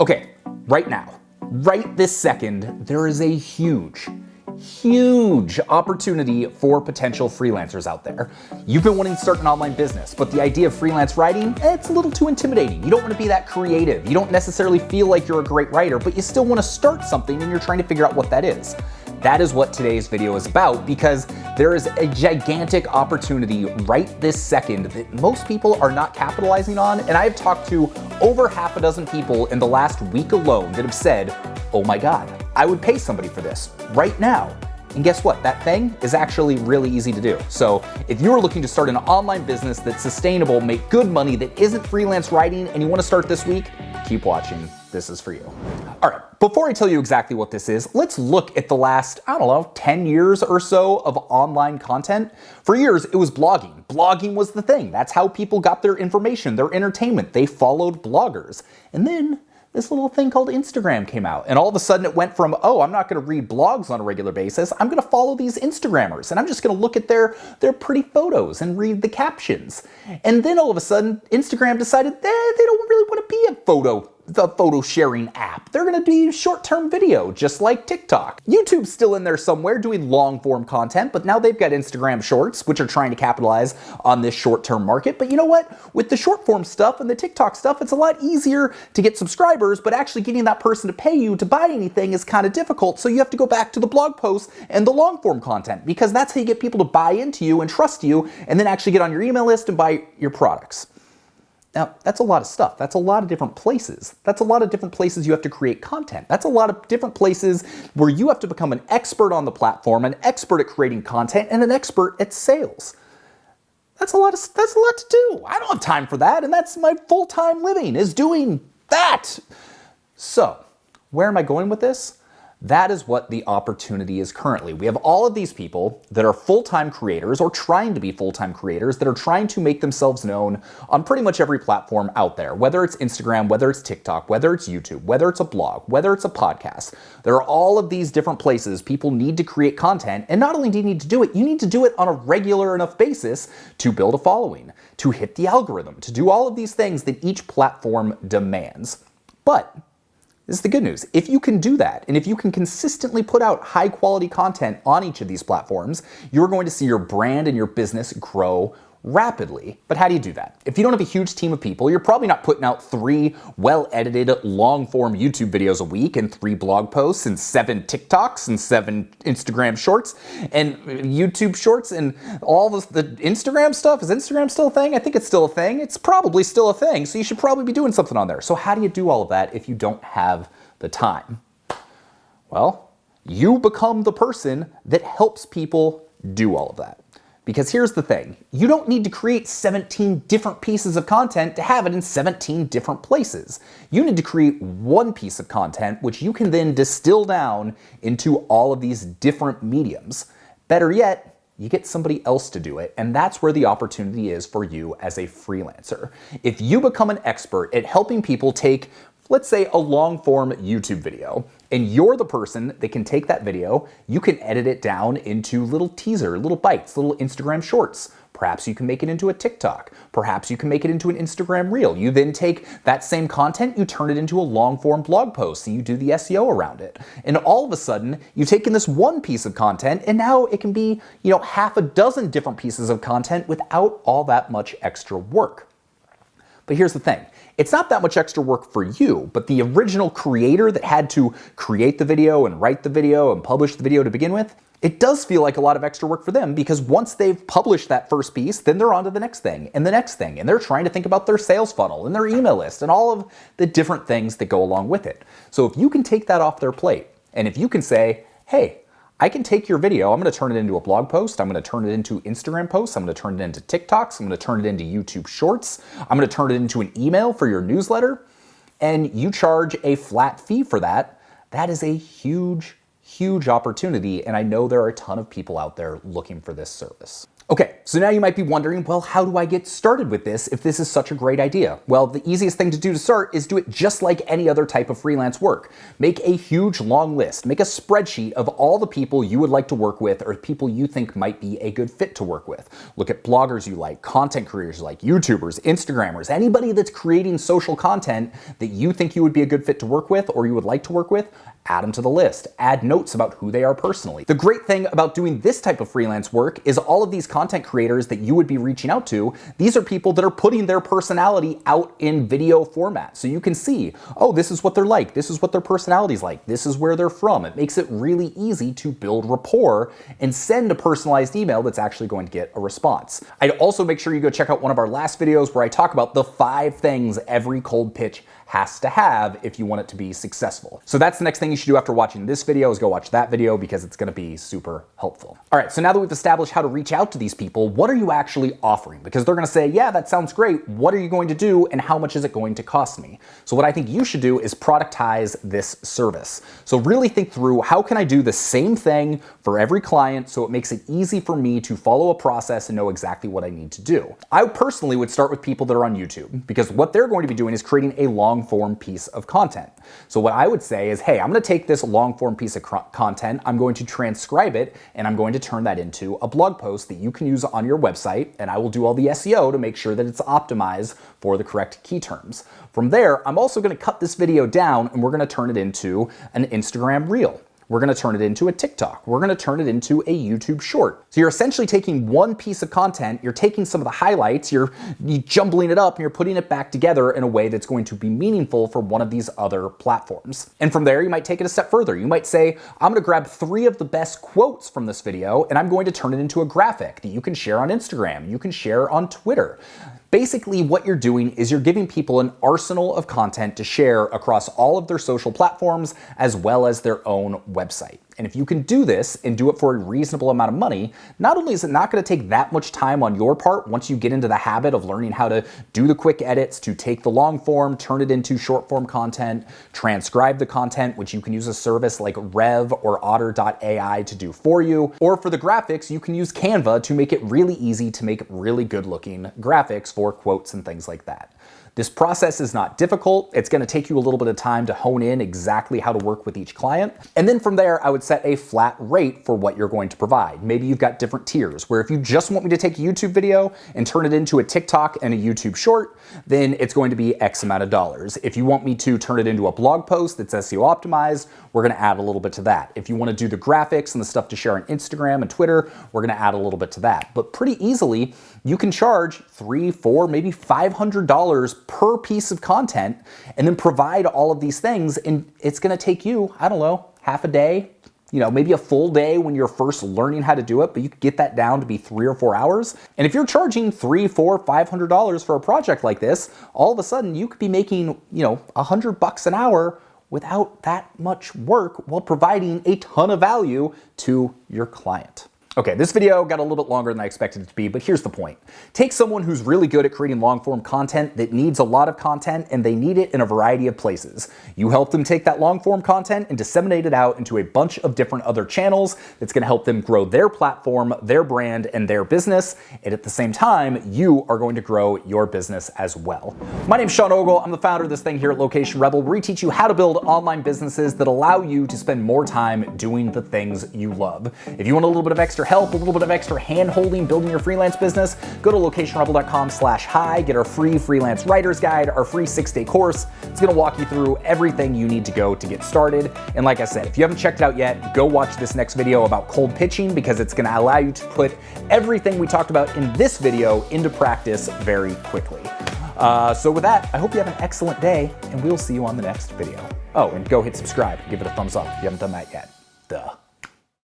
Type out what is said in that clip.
Okay, right now, right this second, there is a huge opportunity for potential freelancers out there. You've been wanting to start an online business, but the idea of freelance writing, it's a little too intimidating. You don't want to be that creative. You don't necessarily feel like you're a great writer, but you still want to start something and you're trying to figure out what that is. That is what today's video is about, because there is a gigantic opportunity right this second that most people are not capitalizing on. And I've talked to over half a dozen people in the last week alone that have said, oh my God, I would pay somebody for this right now. And guess what? That thing is actually really easy to do. So if you are looking to start an online business that's sustainable, make good money, that isn't freelance writing, and you want to start this week, keep watching. This is for you. All right, before I tell you exactly what this is, let's look at the last, 10 years or so of online content. For years, it was blogging. Blogging was the thing. That's how people got their information, their entertainment. They followed bloggers. And then this little thing called Instagram came out. And all of a sudden it went from, oh, I'm not gonna read blogs on a regular basis. I'm gonna follow these Instagrammers and I'm just gonna look at their pretty photos and read the captions. And then all of a sudden, Instagram decided they don't really wanna be a photo sharing app. They're gonna be short-term video, just like TikTok. YouTube's still in there somewhere doing long-form content, but now they've got Instagram Shorts, which are trying to capitalize on this short-term market. But you know what? With the short-form stuff and the TikTok stuff, it's a lot easier to get subscribers, but actually getting that person to pay you to buy anything is kind of difficult. So you have to go back to the blog posts and the long-form content, because that's how you get people to buy into you and trust you, and then actually get on your email list and buy your products. Now, that's a lot of stuff. That's a lot of different places. That's a lot of different places you have to create content. That's a lot of different places where you have to become an expert on the platform, an expert at creating content, and an expert at sales. That's a lot to do. I don't have time for that, and that's my full-time living, is doing that. So, where am I going with this? That is what the opportunity is currently. We have all of these people that are full-time creators or trying to be full-time creators that are trying to make themselves known on pretty much every platform out there, whether it's Instagram, whether it's TikTok, whether it's YouTube, whether it's a blog, whether it's a podcast. There are all of these different places people need to create content, and not only do you need to do it, you need to do it on a regular enough basis to build a following, to hit the algorithm, to do all of these things that each platform demands. But this is the good news. If you can do that, and if you can consistently put out high quality content on each of these platforms, you're going to see your brand and your business grow rapidly. But how do you do that? If you don't have a huge team of people, you're probably not putting out 3 well-edited, long-form YouTube videos a week, and 3 blog posts, and 7 TikToks, and 7 Instagram Shorts, and YouTube Shorts, and all the Instagram stuff. Is Instagram still a thing? I think it's still a thing. It's probably still a thing, so you should probably be doing something on there. So how do you do all of that if you don't have the time? Well, you become the person that helps people do all of that. Because here's the thing, you don't need to create 17 different pieces of content to have it in 17 different places. You need to create one piece of content, which you can then distill down into all of these different mediums. Better yet, you get somebody else to do it, and that's where the opportunity is for you as a freelancer. If you become an expert at helping people take, let's say, a long-form YouTube video, and you're the person that can take that video, you can edit it down into little teaser, little bites, little Instagram Shorts. Perhaps you can make it into a TikTok. Perhaps you can make it into an Instagram Reel. You then take that same content, you turn it into a long-form blog post, and you do the SEO around it. And all of a sudden, you've taken this one piece of content, and now it can be, half a dozen different pieces of content without all that much extra work. But here's the thing. It's not that much extra work for you, but the original creator that had to create the video and write the video and publish the video to begin with, it does feel like a lot of extra work for them, because once they've published that first piece, then they're on to the next thing and the next thing, and they're trying to think about their sales funnel and their email list and all of the different things that go along with it. So if you can take that off their plate, and if you can say, hey, I can take your video, I'm going to turn it into a blog post, I'm going to turn it into Instagram posts, I'm going to turn it into TikToks, I'm going to turn it into YouTube Shorts, I'm going to turn it into an email for your newsletter, and you charge a flat fee for that. That is a huge opportunity, and I know there are a ton of people out there looking for this service. Okay, so now you might be wondering, well, how do I get started with this if this is such a great idea? Well, the easiest thing to do to start is do it just like any other type of freelance work. Make a huge long list. Make a spreadsheet of all the people you would like to work with or people you think might be a good fit to work with. Look at bloggers you like, content creators you like, YouTubers, Instagrammers, anybody that's creating social content that you think you would be a good fit to work with or you would like to work with. Add them to the list. Add notes about who they are personally. The great thing about doing this type of freelance work is all of these content creators that you would be reaching out to, these are people that are putting their personality out in video format. So you can see, oh, this is what they're like. This is what their personality's like. This is where they're from. It makes it really easy to build rapport and send a personalized email that's actually going to get a response. I'd also make sure you go check out one of our last videos where I talk about the 5 things every cold pitch has to have if you want it to be successful. So that's the next thing you should do after watching this video is go watch that video because it's gonna be super helpful. All right, so now that we've established how to reach out to these people, what are you actually offering? Because they're gonna say, yeah, that sounds great. What are you going to do and how much is it going to cost me? So what I think you should do is productize this service. So really think through how can I do the same thing for every client so it makes it easy for me to follow a process and know exactly what I need to do. I personally would start with people that are on YouTube because what they're going to be doing is creating a long form piece of content. So what I would say is, hey, I'm going to take this long form piece of content, I'm going to transcribe it, and I'm going to turn that into a blog post that you can use on your website, and I will do all the SEO to make sure that it's optimized for the correct key terms. From there, I'm also going to cut this video down and we're going to turn it into an Instagram reel. We're gonna turn it into a TikTok. We're gonna turn it into a YouTube short. So you're essentially taking one piece of content, you're taking some of the highlights, you're jumbling it up and you're putting it back together in a way that's going to be meaningful for one of these other platforms. And from there, you might take it a step further. You might say, I'm gonna grab 3 of the best quotes from this video and I'm going to turn it into a graphic that you can share on Instagram, you can share on Twitter. Basically, what you're doing is you're giving people an arsenal of content to share across all of their social platforms as well as their own website. And if you can do this and do it for a reasonable amount of money, not only is it not going to take that much time on your part once you get into the habit of learning how to do the quick edits, to take the long form, turn it into short form content, transcribe the content, which you can use a service like Rev or Otter.ai to do for you, or for the graphics, you can use Canva to make it really easy to make really good looking graphics for quotes and things like that. This process is not difficult. It's going to take you a little bit of time to hone in exactly how to work with each client. And then from there, I would set a flat rate for what you're going to provide. Maybe you've got different tiers where if you just want me to take a YouTube video and turn it into a TikTok and a YouTube short, then it's going to be X amount of dollars. If you want me to turn it into a blog post that's SEO optimized, we're going to add a little bit to that. If you want to do the graphics and the stuff to share on Instagram and Twitter, we're going to add a little bit to that. But pretty easily, you can charge $300, $400, maybe $500 per piece of content and then provide all of these things. And it's going to take you, I don't know, half a day, maybe a full day when you're first learning how to do it, but you could get that down to be 3 or 4 hours. And if you're charging $300, $400, $500 for a project like this, all of a sudden you could be making, $100 an hour without that much work while providing a ton of value to your client. Okay, this video got a little bit longer than I expected it to be, but here's the point. Take someone who's really good at creating long-form content that needs a lot of content and they need it in a variety of places. You help them take that long-form content and disseminate it out into a bunch of different other channels that's gonna help them grow their platform, their brand, and their business. And at the same time, you are going to grow your business as well. My name's Sean Ogle. I'm the founder of this thing here at Location Rebel, where we teach you how to build online businesses that allow you to spend more time doing the things you love. If you want a little bit of extra help, a little bit of extra hand-holding building your freelance business, go to locationrebel.com/hi, get our free freelance writer's guide, our free 6-day course. It's gonna walk you through everything you need to go to get started. And like I said, if you haven't checked it out yet, go watch this next video about cold pitching because it's gonna allow you to put everything we talked about in this video into practice very quickly. So with that, I hope you have an excellent day and we'll see you on the next video. Oh, and go hit subscribe, give it a thumbs up if you haven't done that yet. Duh.